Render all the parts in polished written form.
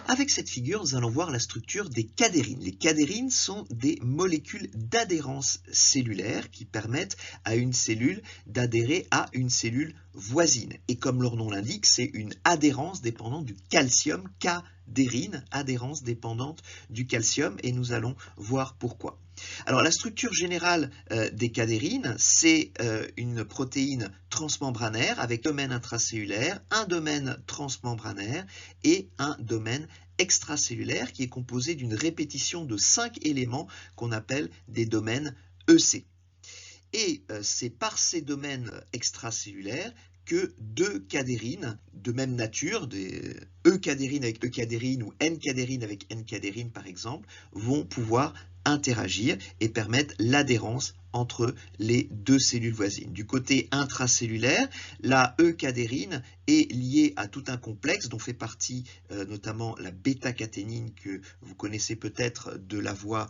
Avec cette figure, nous allons voir la structure des cadérines. Les cadérines sont des molécules d'adhérence cellulaire qui permettent à une cellule d'adhérer à une cellule voisine. Et comme leur nom l'indique, c'est une adhérence dépendante du calcium, cadérine, adhérence dépendante du calcium, et nous allons voir pourquoi. Alors la structure générale des cadérines, c'est une protéine transmembranaire avec un domaine intracellulaire, un domaine transmembranaire et un domaine extracellulaire qui est composé d'une répétition de 5 éléments qu'on appelle des domaines EC. Et c'est par ces domaines extracellulaires que deux cadérines de même nature, des E-cadérine avec E-cadérine ou N-cadérine avec N-cadérine par exemple, vont pouvoir interagir et permettre l'adhérence entre les deux cellules voisines. Du côté intracellulaire, la E-cadérine est liée à tout un complexe dont fait partie notamment la bêta-caténine que vous connaissez peut-être de la voie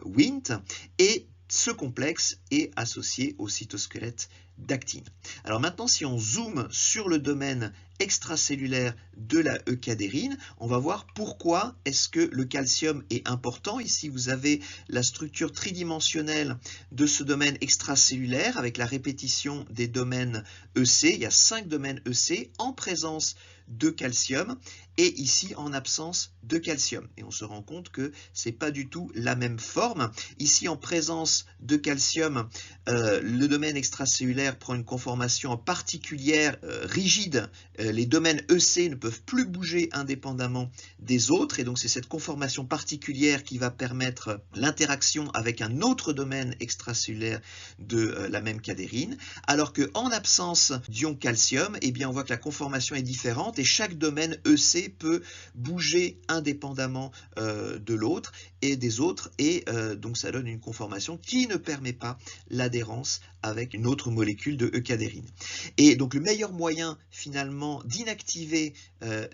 Wnt, et ce complexe est associé au cytosquelette d'actine. Alors maintenant, si on zoome sur le domaine extracellulaire de la E-cadérine, on va voir pourquoi est-ce que le calcium est important. Ici, vous avez la structure tridimensionnelle de ce domaine extracellulaire avec la répétition des domaines EC. Il y a 5 domaines EC en présence de calcium et ici en absence de calcium. Et on se rend compte que ce n'est pas du tout la même forme. Ici, en présence de calcium, le domaine extracellulaire prend une conformation particulière, rigide. Les domaines EC ne peuvent plus bouger indépendamment des autres, et donc c'est cette conformation particulière qui va permettre l'interaction avec un autre domaine extracellulaire de la même cadérine, alors qu'en absence d'ion calcium, eh bien on voit que la conformation est différente et chaque domaine EC peut bouger indépendamment de l'autre et des autres, et donc ça donne une conformation qui ne permet pas l'adhérence avec une autre molécule de E-cadérine. Et donc le meilleur moyen finalement d'inactiver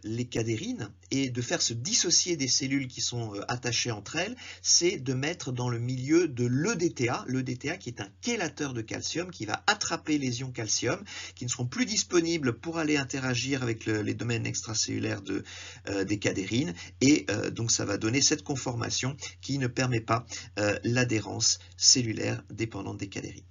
les cadérines et de faire se dissocier des cellules qui sont attachées entre elles, c'est de mettre dans le milieu de l'EDTA, l'EDTA qui est un chélateur de calcium qui va attraper les ions calcium qui ne seront plus disponibles pour aller interagir avec les domaines extracellulaires des cadérines, et donc ça va donner cette conformation qui ne permet pas l'adhérence cellulaire dépendante des cadérines.